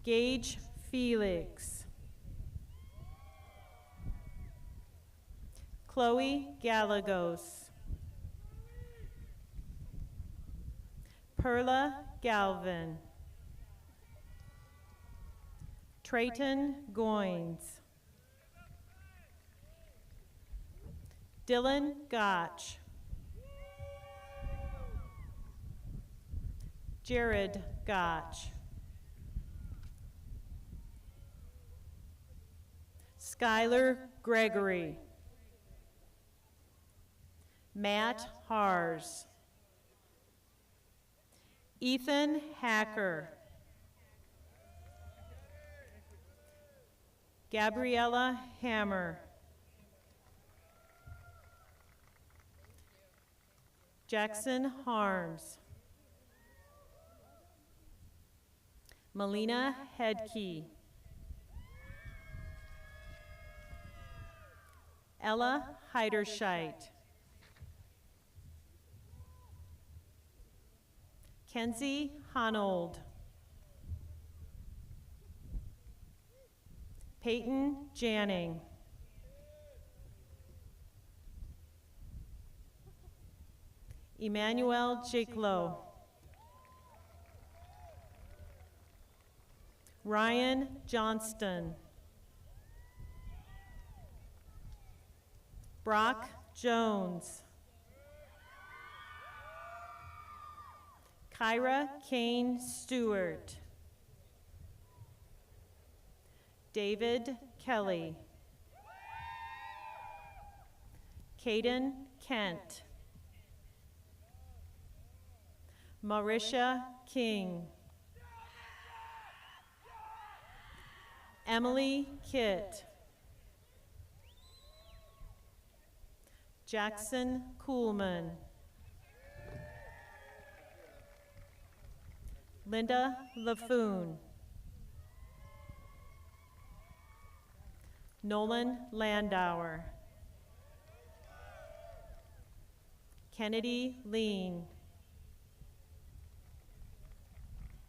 Gage Felix. Chloe Gallegos. Perla Galvin. Trayton Goins. Dylan Gotch. Jared Gotch. Skylar Gregory. Matt Hars. Ethan Hacker. Gabriella Hammer. Jackson Harms. Melina Hedke. Ella Heiderscheit. Kenzie Honold. Peyton Janning. Emmanuel Jiklo. Ryan Johnston. Brock Jones. Kyra Kane Stewart. David Kelly. Caden Kent. Marisha King. Emily Kitt. Jackson Kuhlman. Linda LaFoon. Nolan Landauer. Kennedy Lean.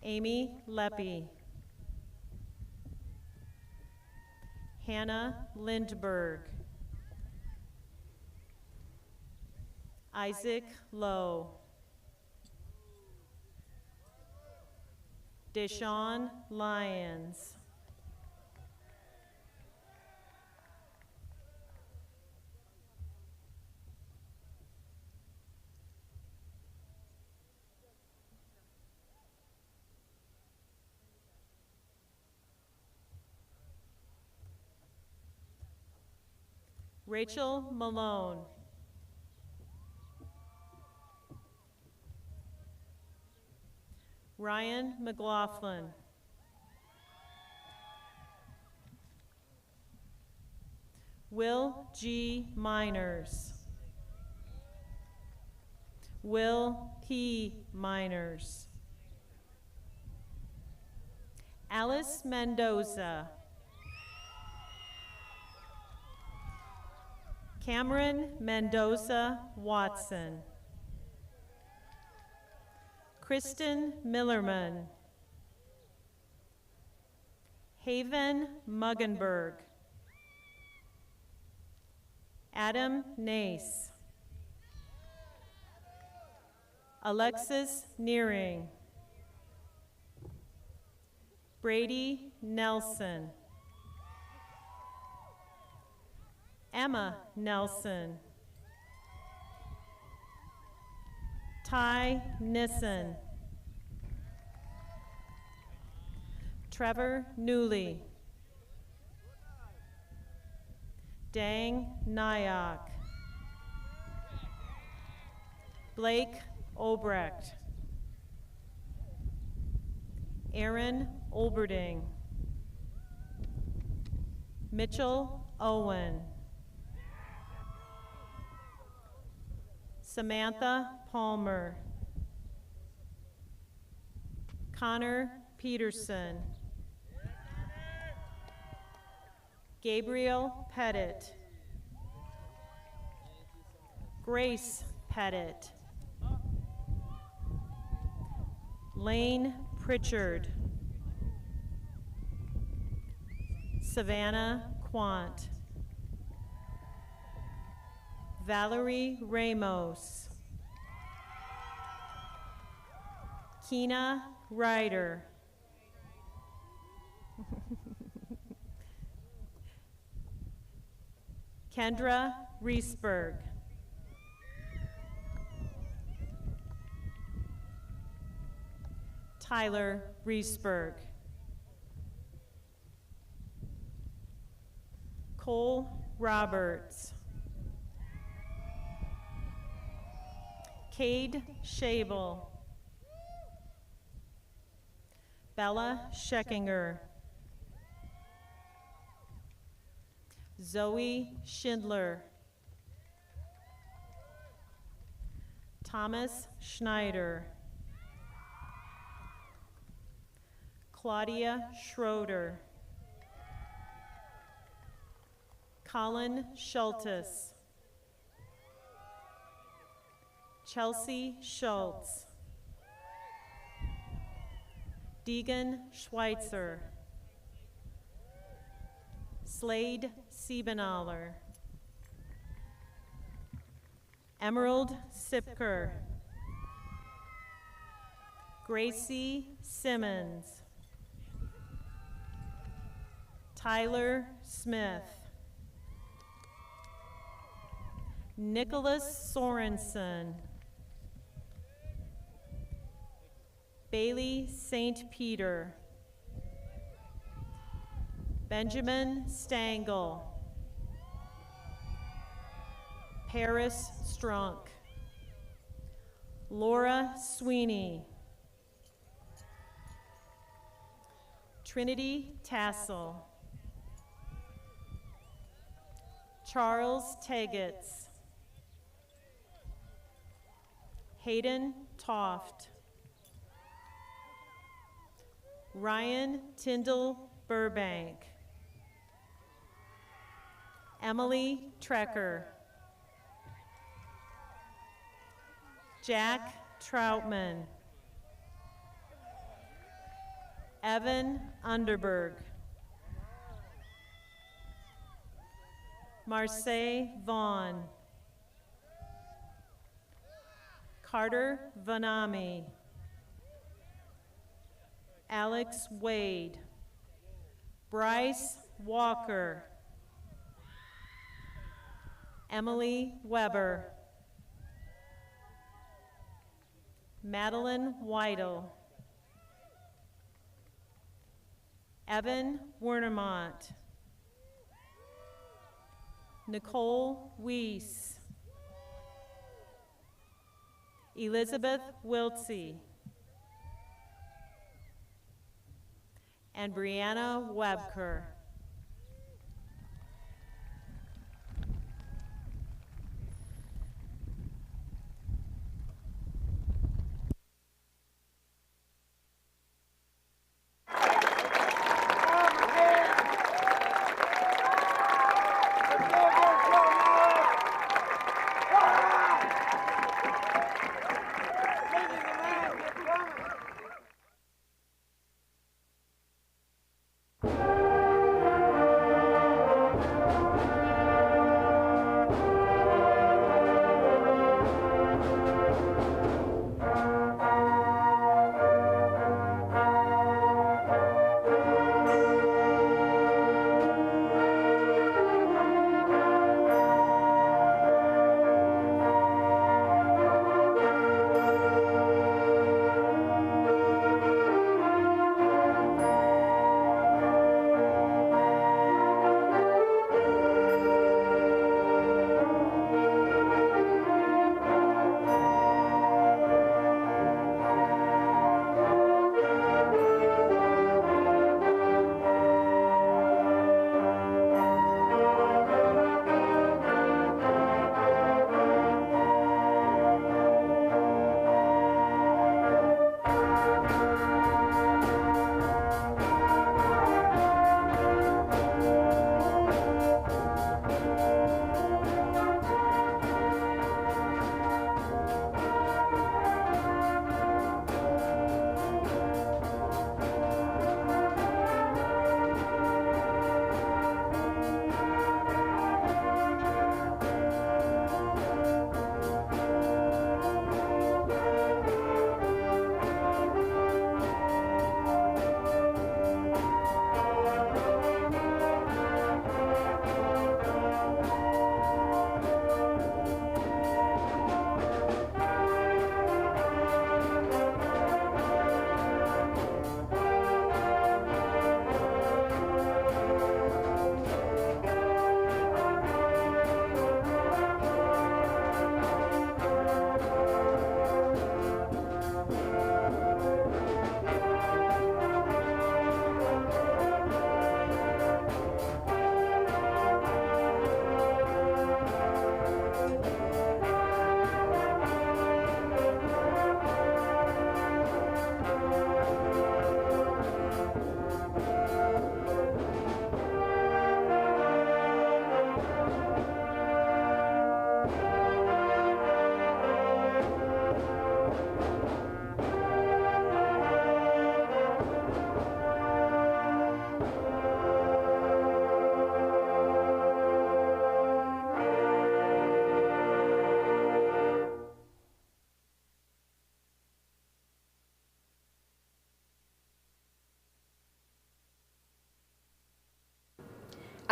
Amy Leppy. Hannah Lindberg. Isaac Lowe. Deshaun Lyons. Rachel Malone. Ryan McLaughlin. Will G. Miners. Will P. Miners. Alice Mendoza. Cameron Mendoza Watson. Kristen Millerman. Haven Muggenberg. Adam Nace. Alexis Nearing. Brady Nelson. Emma Nelson. Ty Nissen. Trevor Newley. Dang Nyack. Blake Obrecht. Aaron Olberding. Mitchell Owen. Samantha Palmer. Connor Peterson. Gabriel Pettit. Grace Pettit. Lane Pritchard. Savannah Quant. Valerie Ramos. Keena Ryder. Kendra Reesberg. Tyler Reesberg. Cole Roberts. Cade Schabel. Bella Scheckinger. Zoe Schindler, Thomas Schneider, Claudia Schroeder, Colin Schultes, Chelsea Schultz, Deegan Schweitzer, Slade Siebenaller, Emerald Sipker, Gracie Simmons, Tyler Smith, Nicholas Sorensen, Bailey St. Peter, Benjamin Stangl, Paris Strunk, Laura Sweeney, Trinity Tassel, Charles Tegetz, Hayden Toft, Ryan Tyndall Burbank, Emily Trecker, Jack Troutman, Evan Underberg, Marseille Vaughn, Carter Vanami, Alex Wade, Bryce Walker, Emily Weber, Madeline Weidel, Evan Wernemont, Nicole Weiss, Elizabeth Wiltsey, and Brianna Webker.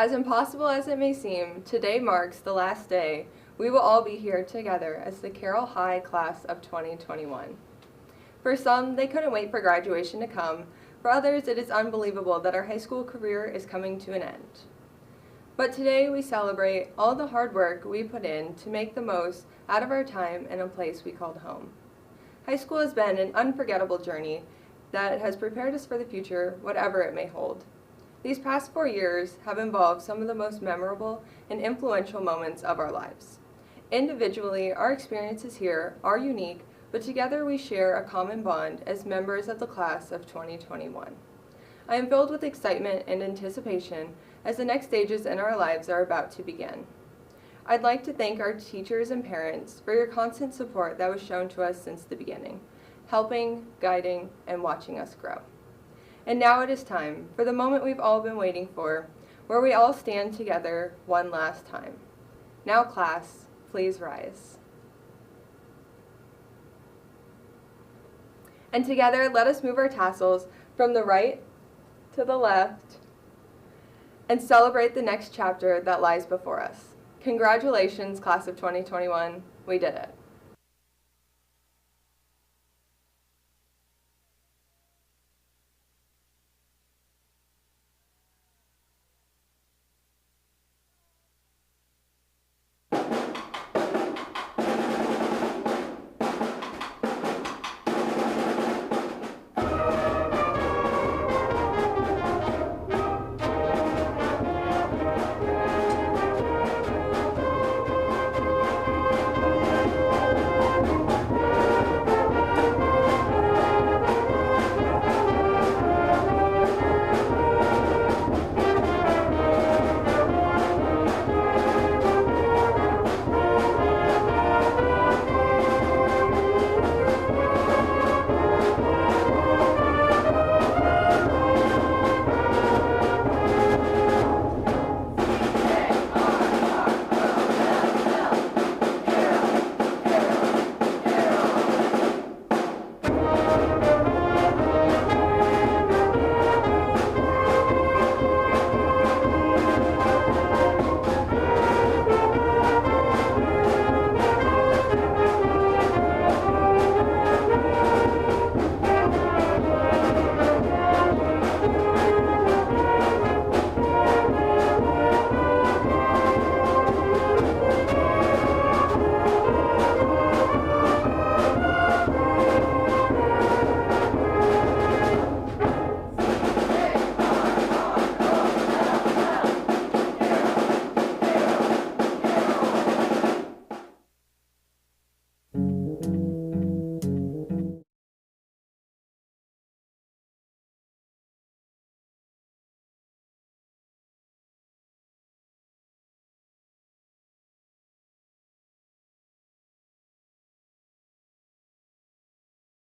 As impossible as it may seem, today marks the last day we will all be here together as the Carroll High class of 2021. For some, they couldn't wait for graduation to come. For others, it is unbelievable that our high school career is coming to an end. But today we celebrate all the hard work we put in to make the most out of our time in a place we called home. High school has been an unforgettable journey that has prepared us for the future, whatever it may hold. These past 4 years have involved some of the most memorable and influential moments of our lives. Individually, our experiences here are unique, but together we share a common bond as members of the class of 2021. I am filled with excitement and anticipation as the next stages in our lives are about to begin. I'd like to thank our teachers and parents for your constant support that was shown to us since the beginning, helping, guiding, and watching us grow. And now it is time for the moment we've all been waiting for, where we all stand together one last time. Now, class, please rise. And together, let us move our tassels from the right to the left and celebrate the next chapter that lies before us. Congratulations, class of 2021. We did it.